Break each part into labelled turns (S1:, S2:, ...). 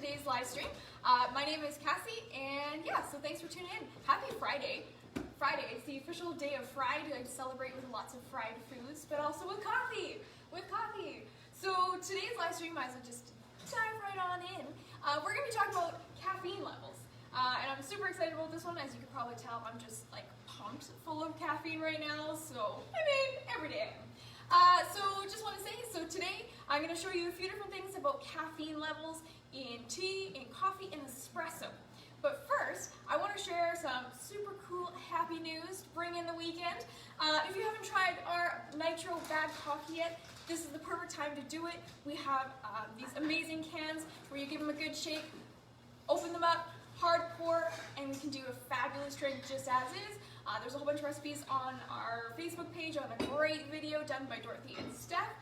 S1: today's live stream. My name is Cassie, and yeah, so thanks for tuning in. Happy Friday. Friday, it's the official day of fried. I celebrate with lots of fried foods, but also with coffee. So today's live stream, I will just dive right on in. We're going to be talking about caffeine levels. And I'm super excited about this one. As you can probably tell, I'm just like pumped full of caffeine right now. So, I mean, every day I am. So just want to say, so today I'm going to show you a few different things about caffeine levels in tea, in coffee, and espresso. But first, I want to share some super cool happy news to bring in the weekend. If you haven't tried our Nitro Bag Coffee yet, this is the perfect time to do it. We have these amazing cans where you give them a good shake, open them up, hard pour, and we can do a fabulous drink just as is. There's a whole bunch of recipes on our Facebook page on a great video done by Dorothy and Steph.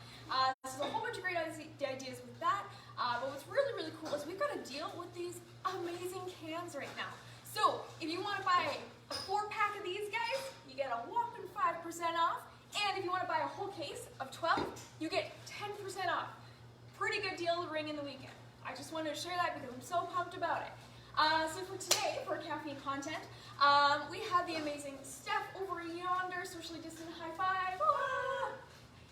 S1: There's a whole bunch of great ideas with that. But what's really, really cool is we've got a deal with these amazing cans right now. So if you want to buy a 4-pack of these guys, you get a whopping 5% off. And if you want to buy a whole case of 12, you get 10% off. Pretty good deal to ring in the weekend. I just wanted to share that because I'm so pumped about it. So for today, for caffeine content, we have the amazing Steph over yonder, socially distant high five. Ah!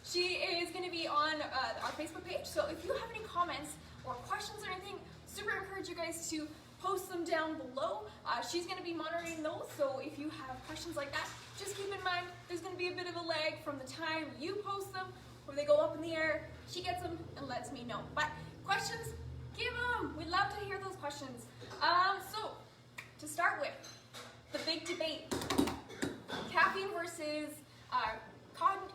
S1: She is going to be on our Facebook page, so if you have any comments or questions or anything, super encourage you guys to post them down below. She's going to be monitoring those, so if you have questions like that, just keep in mind there's going to be a bit of a lag from the time you post them, where they go up in the air, she gets them and lets me know. But questions, give them. We'd love to hear those questions. So, to start with, the big debate, caffeine versus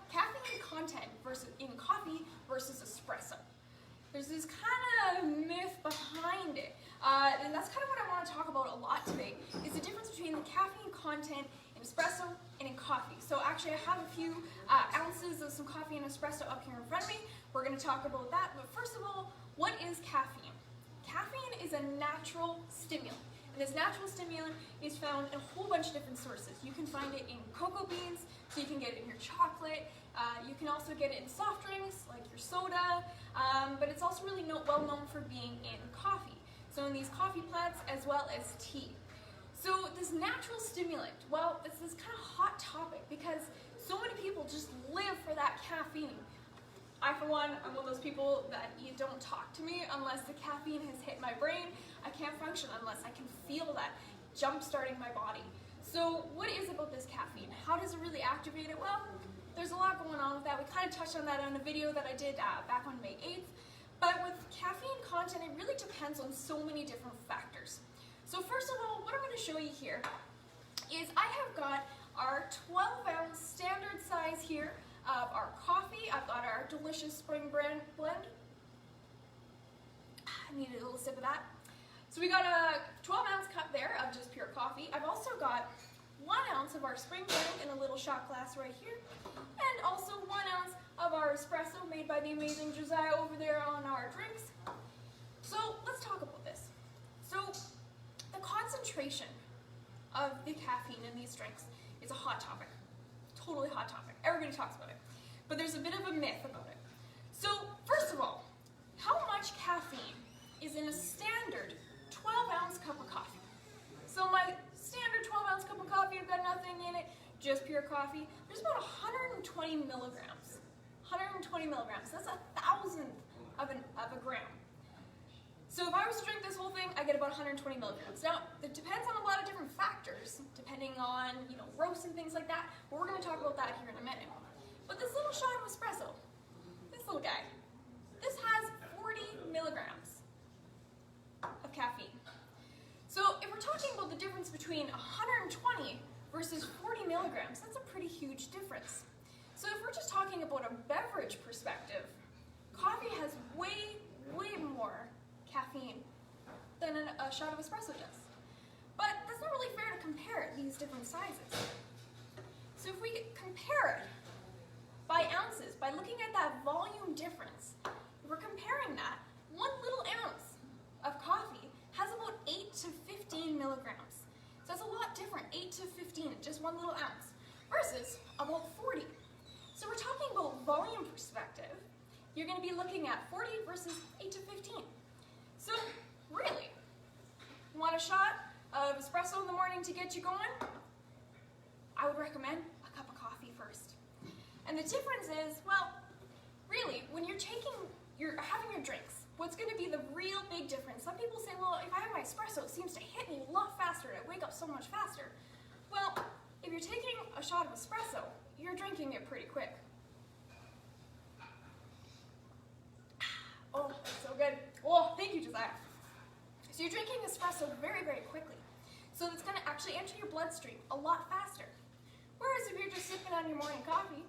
S1: caffeine content versus in coffee versus espresso. There's this kind of myth behind it, and that's kind of what I want to talk about a lot today, is the difference between the caffeine content in espresso and in coffee. So actually I have a few ounces of some coffee and espresso up here in front of me. We're going to talk about that, but first of all, what is caffeine? Caffeine is a natural stimulant, and this natural stimulant is found in a whole bunch of different sources. You can find it in cocoa beans, so you can get it in your chocolate. You can also get it in soft drinks, like your soda, but it's also really well known for being in coffee. So in these coffee plants as well as tea. So this natural stimulant, well, it's this kind of hot topic because so many people just live for that caffeine. I, for one, I'm one of those people that you don't talk to me unless the caffeine has hit my brain. I can't function unless I can feel that jump-starting my body. So what is it about this caffeine? How does it really activate it? Well, there's a lot going on with that. We kind of touched on that on a video that I did back on May 8th. But with caffeine content, it really depends on so many different factors. So first of all, what I'm going to show you here is I have got our 12-ounce standard size here of our coffee. I've got our delicious spring blend. I needed a little sip of that. So we got a 12-ounce cup there of just pure coffee. I've also got 1 ounce of our spring blend in a little shot glass right here, and also 1 ounce of our espresso made by the amazing Josiah over there on our drinks. So let's talk about this. So the concentration of the caffeine in these drinks is a hot topic. Totally hot topic. Everybody talks about it. But there's a bit of a myth about it. So first of all, how much caffeine is in a standard 12-ounce cup of coffee? So my standard 12-ounce cup of coffee, I've got nothing in it, just pure coffee. There's about 120 milligrams. 120 milligrams. That's 1,000th of a gram. So if I was to drink this whole thing, I get about 120 milligrams. Now, it depends on a lot of different factors, depending on, roast and things like that, but we're going to talk about that here in a minute. But this little shot of espresso, this little guy, this has 40 milligrams of caffeine. So if we're talking about the difference between 120 versus 40 milligrams, that's a pretty huge difference. So if we're just talking about a beverage perspective, coffee has way more caffeine than a shot of espresso does. But that's not really fair to compare these different sizes. So if we compare it by ounces, by looking at that volume difference, if we're comparing that, 1 little ounce of coffee has about 8 to 15 milligrams. So that's a lot different, 8 to 15, just 1 little ounce, versus about 40. So we're talking about volume perspective. You're going to be looking at 40 versus 8 to 15. So Really? Want a shot of espresso in the morning to get you going? I would recommend a cup of coffee first. And the difference is, well, really, when you're having your drinks, what's going to be the real big difference? Some people say, well, if I have my espresso, it seems to hit me a lot faster and I wake up so much faster. Well, if you're taking a shot of espresso, you're drinking it pretty quick. Oh, so good. Oh, thank you, Josiah. So you're drinking espresso very, very quickly. So it's going to actually enter your bloodstream a lot faster. Whereas if you're just sipping on your morning coffee,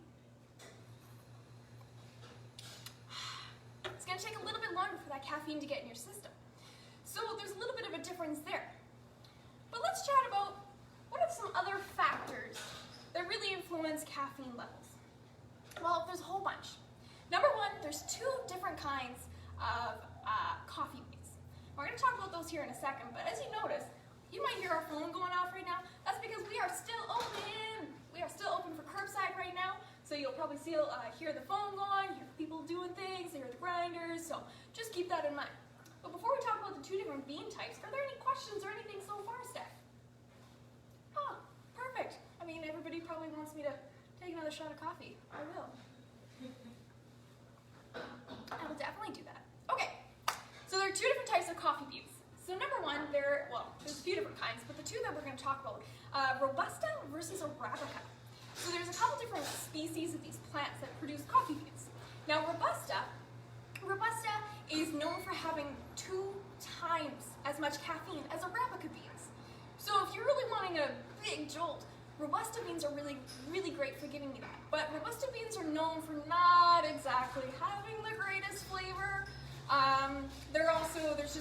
S1: it's going to take a little bit longer for that caffeine to get in your system. So there's a little bit of a difference there. But let's chat about what are some other factors that really influence caffeine levels. Well, there's a whole bunch. Number one, there's two different kinds of coffee beans. We're going to talk about those here in a second, but as you notice, you might hear our phone going off right now. That's because we are still open. We are still open for curbside right now, so you'll probably hear the phone going, hear people doing things, hear the grinders, so just keep that in mind. But before we talk about the two different bean types, are there any questions or anything so far, Steph? Oh, perfect. I mean, everybody probably wants me to take another shot of coffee. I will. I will definitely do that. Okay, so there are two different types of coffee beans. So number one, there's a few different kinds, but the two that we're going to talk about, Robusta versus Arabica. So there's a couple different species of these plants that produce coffee beans. Now Robusta is known for having 2 times as much caffeine as Arabica beans. So if you're really wanting a big jolt, Robusta beans are really, really great for giving you that. But Robusta beans are known for not exactly having the greatest flavor. There's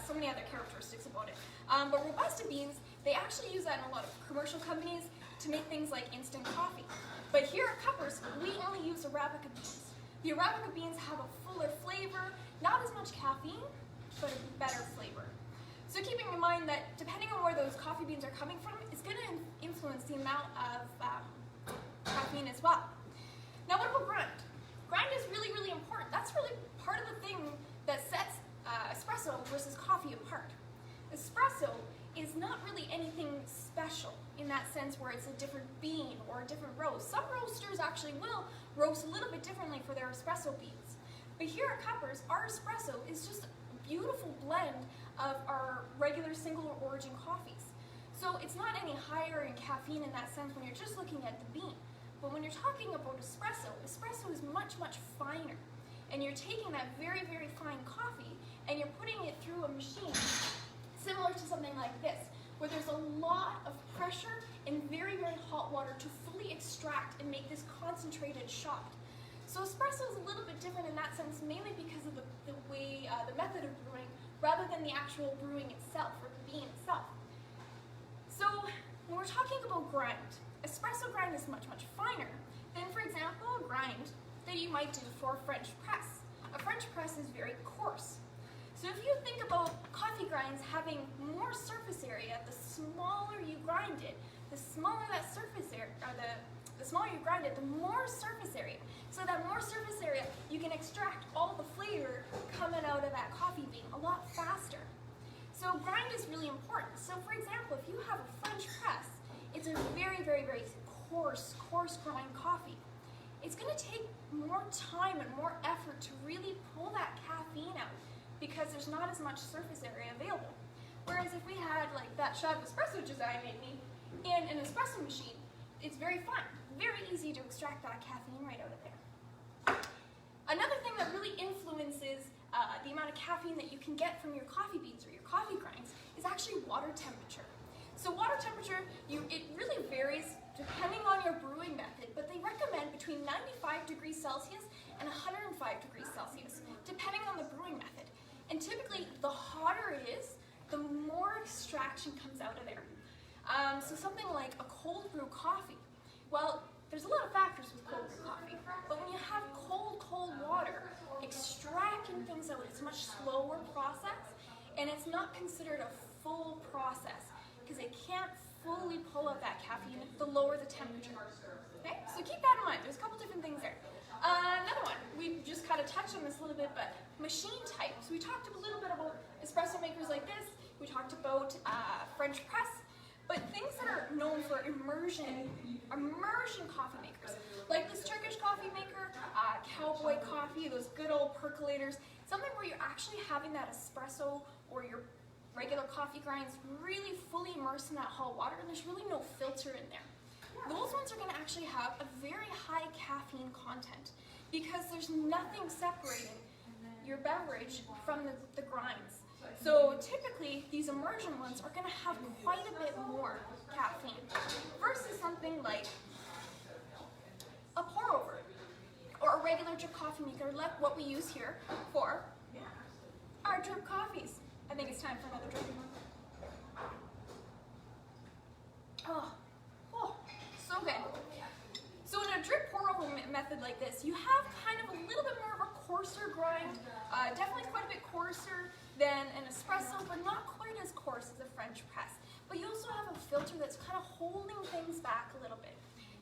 S1: so many other characteristics about it. But Robusta beans, they actually use that in a lot of commercial companies to make things like instant coffee. But here at Cuppers, we only use Arabica beans. The Arabica beans have a fuller flavor, not as much caffeine, but a better flavor. So keeping in mind that depending on where those coffee beans are coming from, it's going to influence the amount of caffeine as well. Now what about grind? Grind is really, really important. That's really part of the thing that sets espresso versus coffee apart. Espresso is not really anything special in that sense where it's a different bean or a different roast. Some roasters actually will roast a little bit differently for their espresso beans. But here at Cuppers, our espresso is just a beautiful blend of our regular single origin coffees. So it's not any higher in caffeine in that sense when you're just looking at the bean. But when you're talking about espresso, espresso is much, much finer. And you're taking that very, very fine coffee and you're putting it through a machine similar to something like this, where there's a lot of pressure and very, very hot water to fully extract and make this concentrated shot. So espresso is a little bit different in that sense, mainly because of the method of brewing, rather than the actual brewing itself, or the bean itself. So when we're talking about grind, espresso grind is much, much finer than, for example, a grind that you might do for French press. A French press is very coarse. So if you think about coffee grinds having more surface area, the smaller you grind it, the smaller that surface area, or the smaller you grind it, the more surface area. So that more surface area, you can extract all the flavor coming out of that coffee bean a lot faster. So grind is really important. So for example, if you have a French press, it's a very, very, very coarse grind coffee. It's going to take more time and more effort to really pull that caffeine out because there's not as much surface area available. Whereas if we had like that shot of espresso Josiah made me in an espresso machine, it's very fun, very easy to extract that caffeine right out of there. Another thing that really influences the amount of caffeine that you can get from your coffee beans or your coffee grinds is actually water temperature. So water temperature, it really varies depending on your brewing method, but they recommend between 95 degrees Celsius and 105 degrees Celsius, depending on the brewing method. And typically, the hotter it is, the more extraction comes out of there. So something like a cold brew coffee, well, there's a lot of factors with cold brew coffee, but when you have cold water, extracting things out, it's a much slower process, and it's not considered a full process, because it can't fully pull out that caffeine the lower the temperature. Okay, so keep that in mind. There's a couple different things there. Another one, we just kind of touched on this a little bit, but machine types. We talked a little bit about espresso makers like this. We talked about French press, but things that are known for immersion coffee makers, like this Turkish coffee maker, cowboy coffee, those good old percolators, something where you're actually having that espresso or your regular coffee grinds really fully immersed in that hot water, and there's really no filter in there. Those ones are going to actually have a very high caffeine content because there's nothing separating your beverage from the grinds. So typically, these immersion ones are going to have quite a bit more caffeine versus something like a pour over or a regular drip coffee maker like what we use here for our drip coffees. I think it's time for another drip. Oh, so good. So in a drip pour over method like this, you have kind of a little bit more of a coarser grind, definitely quite a bit coarser than an espresso, but not quite as coarse as a French press. But you also have a filter that's kind of holding things back a little bit.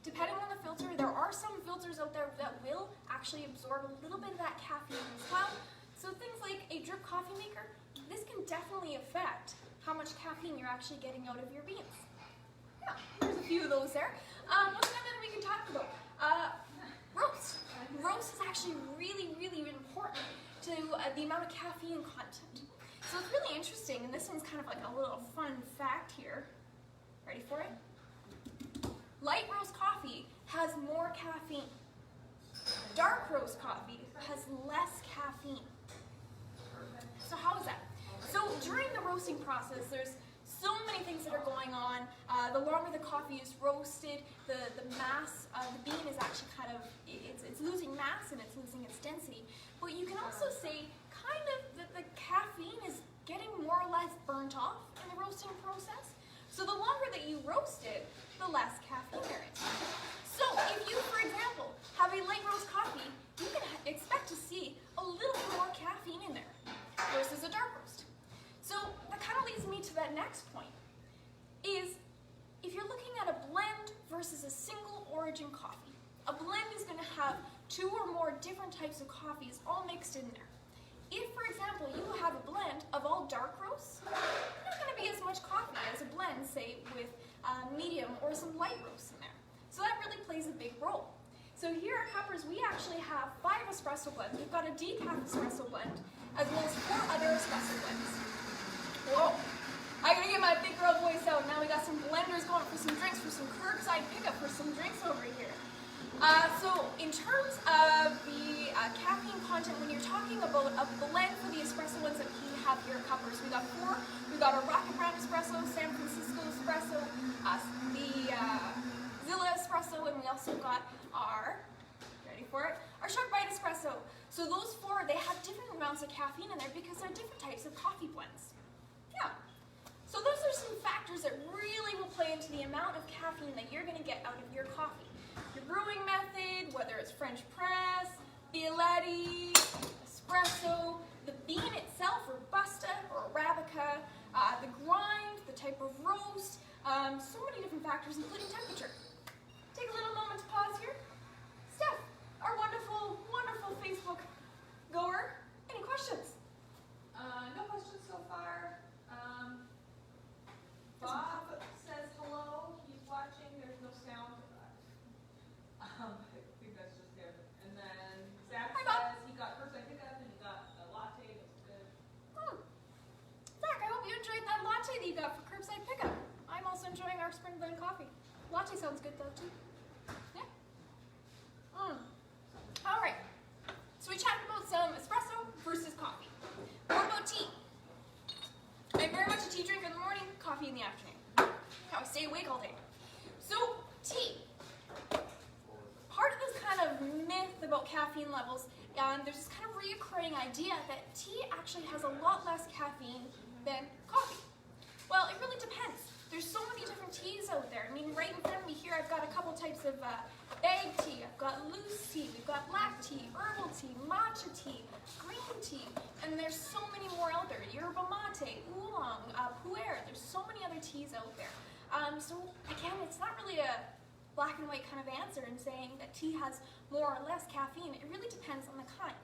S1: Depending on the filter, there are some filters out there that will actually absorb a little bit of that caffeine as well. So things like a drip coffee maker, this can definitely affect how much caffeine you're actually getting out of your beans. Yeah, there's a few of those there. What's another that we can talk about? Roast. Roast is actually really, really important to the amount of caffeine content. So it's really interesting, and this one's kind of like a little fun fact here. Ready for it? Light roast coffee has more caffeine. Dark roast coffee has less caffeine. So how is that? So during the roasting process, there's so many things that are going on. The longer the coffee is roasted, the mass, the bean is actually kind of, it's losing mass and it's losing its density. But you can also say kind of that the caffeine is getting more or less burnt off in the roasting process. So the longer that you roast it, the less caffeine there is. So if you, for example, have a light roast coffee, you can expect to see a little bit more caffeine in there versus a dark roast. So that kind of leads me to that next point, is if you're looking at a blend versus a single origin coffee, a blend is going to have 2 or more different types of coffees all mixed in there. If, for example, you have a blend of all dark roasts, there's not going to be as much coffee as a blend, say, with medium or some light roasts in there. So that really plays a big role. So here at Cuppers, we actually have 5 espresso blends. We've got a decaf espresso blend, as well as 4 other espresso blends. Whoa! I gotta get my big girl voice out. Now we got some blenders going for some drinks, for some curbside pickup, for some drinks over here. So in terms of the caffeine content, when you're talking about a blend for the espresso ones that we have here at Cuppers, we got 4. We've got our Rocket Brown Espresso, San Francisco Espresso, the Zilla Espresso, and we also got our, ready for it, our Shark Bite Espresso. So those 4, they have different amounts of caffeine in there because they're different types of coffee blends. Yeah. So those are some factors that really will play into the amount of caffeine that you're going to get out of your coffee. Your brewing method, whether it's French press, Bialetti, espresso, the bean itself, Robusta or Arabica, the grind, the type of roast, so many different factors, including temperature. Take a little moment to pause here. Steph, our wonderful, wonderful Facebook goer, any questions?
S2: No questions so far. Bob says hello. He's watching. There's no sound. I think that's just him. And then Zach says he got curbside pickup and he got a latte. That's good.
S1: Oh. Zach, I hope you enjoyed that latte that you got for curbside pickup. I'm also enjoying our spring blend coffee. Latte sounds good though too. Yeah. All right. So we chatted about some espresso versus coffee. What about tea? I'm very much a tea drinker in the morning, coffee in the afternoon. How I stay awake all day. So tea. Part of this kind of myth about caffeine levels, there's this kind of reoccurring idea that tea actually has a lot less caffeine than coffee. Well, it really depends. There's so many different teas out there. I mean, right in front of me here, I've got a couple types of bag tea. I've got loose tea. We've got black tea, herbal tea, matcha tea, green tea, and there's so many more out there. Yerba mate, oolong, pu'er. There's so many other teas out there. So again, it's not really a black and white kind of answer in saying that tea has more or less caffeine. It really depends on the kind.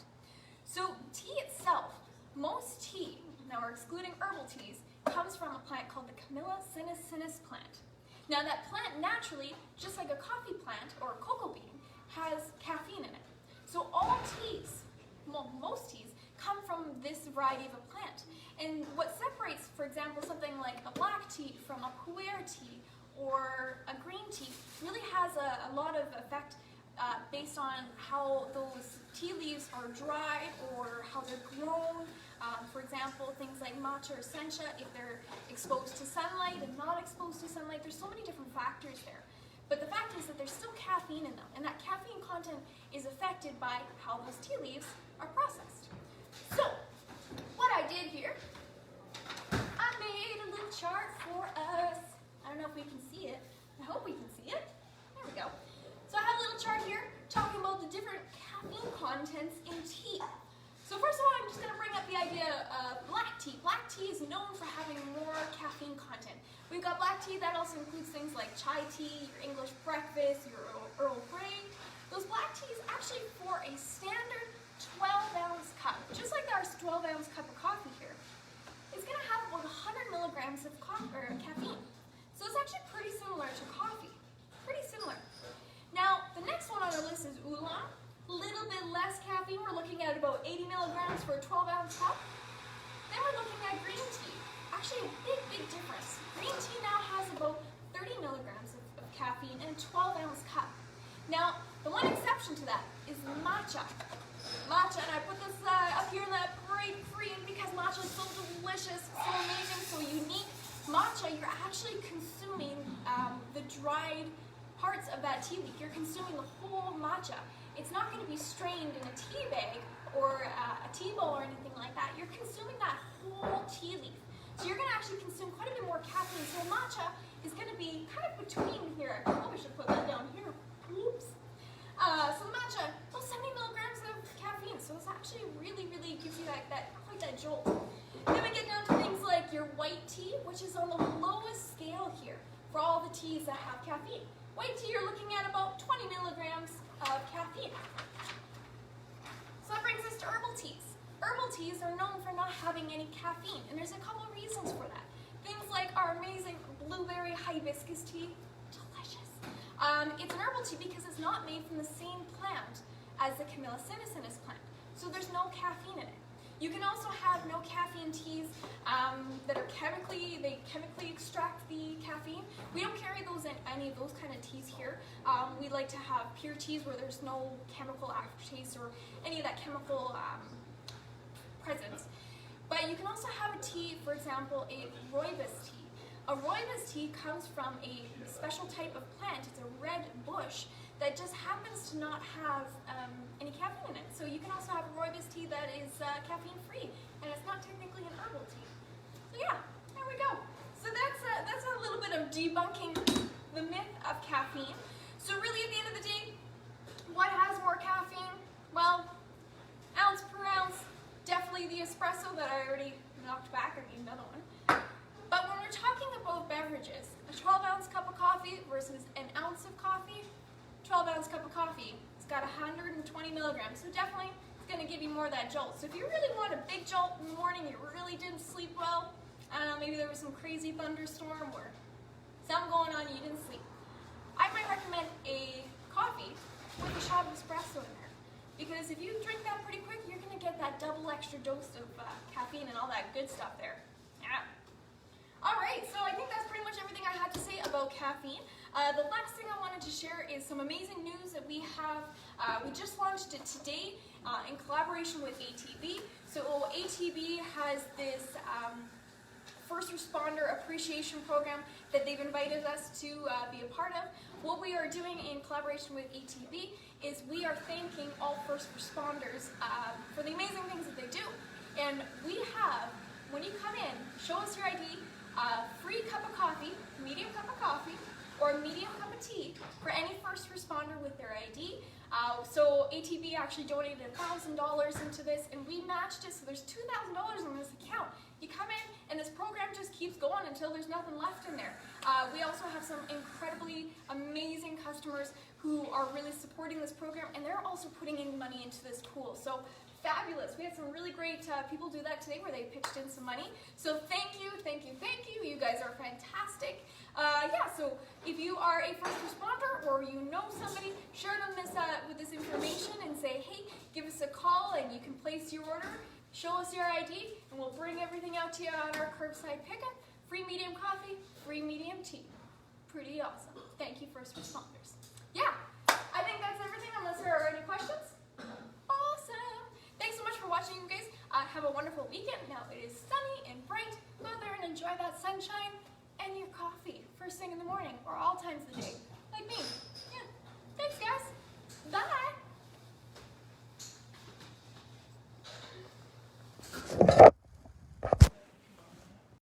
S1: So tea itself, most tea, now we're excluding herbal teas, comes from a plant called the Camellia sinensis plant. Now that plant naturally, just like a coffee plant or a cocoa bean, has caffeine in it. So all teas, well, most teas, come from this variety of a plant. And what separates, for example, something like a black tea from a pu'er tea or a green tea really has a lot of effect based on how those tea leaves are dried or how they're grown. For example, things like matcha or sencha, if they're exposed to sunlight and not exposed to sunlight, there's so many different factors there. But the fact is that there's still caffeine in them, and that caffeine content is affected by how those tea leaves are processed. So, what I did here, I made a little chart for us. I don't know if we can see it. I hope we can see it. There we go. So I have a little chart here talking about the different caffeine contents in tea. So first of all, I'm just going to bring up the idea of black tea. Black tea is known for having more caffeine content. We've got black tea that also includes things like chai tea, your English breakfast, your Earl Grey. Those black teas actually for a standard 12-ounce cup, just like our 12-ounce cup of coffee here, is going to have about 100 milligrams of caffeine. So it's actually pretty similar to coffee. Pretty similar. Now, the next one on our list is oolong. A little bit less caffeine. We're looking at about 80 milligrams for a 12-ounce cup. Then we're looking at green tea. Actually, a big, big difference. Green tea now has about 30 milligrams of caffeine in a 12-ounce cup. Now, the one exception to that is matcha. Matcha, and I put this up here in that bright green because matcha is so delicious, so amazing, so unique. Matcha, you're actually consuming the dried parts of that tea leaf. You're consuming the whole matcha. It's not going to be strained in a tea bag or a tea bowl or anything like that. You're consuming that whole tea leaf. So you're going to actually consume quite a bit more caffeine. So matcha is going to be kind of between here. I probably should put that down here. Oops. So the matcha, about 70 milligrams of caffeine. So this actually really, really gives you quite that jolt. Then we get down to things like your white tea, which is on the lowest scale here for all the teas that have caffeine. White tea, you're looking at about 20 milligrams of caffeine. So that brings us to herbal teas. Herbal teas are known for not having any caffeine, and there's a couple of reasons for that. Things like our amazing blueberry hibiscus tea, delicious. It's an herbal tea because it's not made from the same plant as the Camellia sinensis plant, so there's no caffeine in it. You can also have no caffeine teas that are chemically extract the caffeine. We don't carry those in any of those kind of teas here. We like to have pure teas where there's no chemical aftertaste or any of that chemical presence. But you can also have a tea, for example, a rooibos tea. A rooibos tea comes from a special type of plant. It's a red bush that just happens to not have any caffeine in it. So you can also have a rooibos tea that is caffeine-free, and it's not technically an herbal tea. So yeah, there we go. So that's a little bit of debunking the myth of caffeine. So really, at the end of the day, what has more caffeine? Well, ounce per ounce, definitely the espresso that I already knocked back. I need another one. But when we're talking about beverages, a 12-ounce cup of coffee versus an ounce of coffee, 12-ounce cup of coffee, it's got 120 milligrams, so definitely it's going to give you more of that jolt. So if you really want a big jolt in the morning, you really didn't sleep well, I don't know, maybe there was some crazy thunderstorm or something going on, you didn't sleep, I might recommend a coffee with a shot of espresso in there. Because if you drink that pretty quick, you're going to get that double extra dose of caffeine and all that good stuff there. Yeah. Alright, so I think that's pretty much everything I had to say about caffeine. The last thing I wanted to share is some amazing news that we have. We just launched it today in collaboration with ATB. So ATB has this First Responder Appreciation Program that they've invited us to be a part of. What we are doing in collaboration with ATB is we are thanking all first responders for the amazing things that they do. And we have, when you come in, show us your ID, free cup of coffee, medium cup of coffee, or a medium cup of tea for any first responder with their ID. So ATB actually donated $1,000 into this, and we matched it, so there's $2,000 in this account. You come in, and this program just keeps going until there's nothing left in there. We also have some incredibly amazing customers who are really supporting this program, and they're also putting in money into this pool. So fabulous. We had some really great people do that today where they pitched in some money. So thank you, thank you, thank you. You guys are fantastic. Yeah, so if you are a first responder or you know somebody, share them with this information and say, hey, give us a call and you can place your order. Show us your ID and we'll bring everything out to you on our curbside pickup. Free medium coffee, free medium tea. Pretty awesome. Thank you, first responders. Yeah, I think that's everything unless there are any questions. Awesome. Thanks so much for watching, you guys. Have a wonderful weekend. Now it is sunny and bright. Go out there and enjoy that sunshine and your coffee first thing in the morning or all times of the day, like me. Yeah. Thanks, guys. Bye.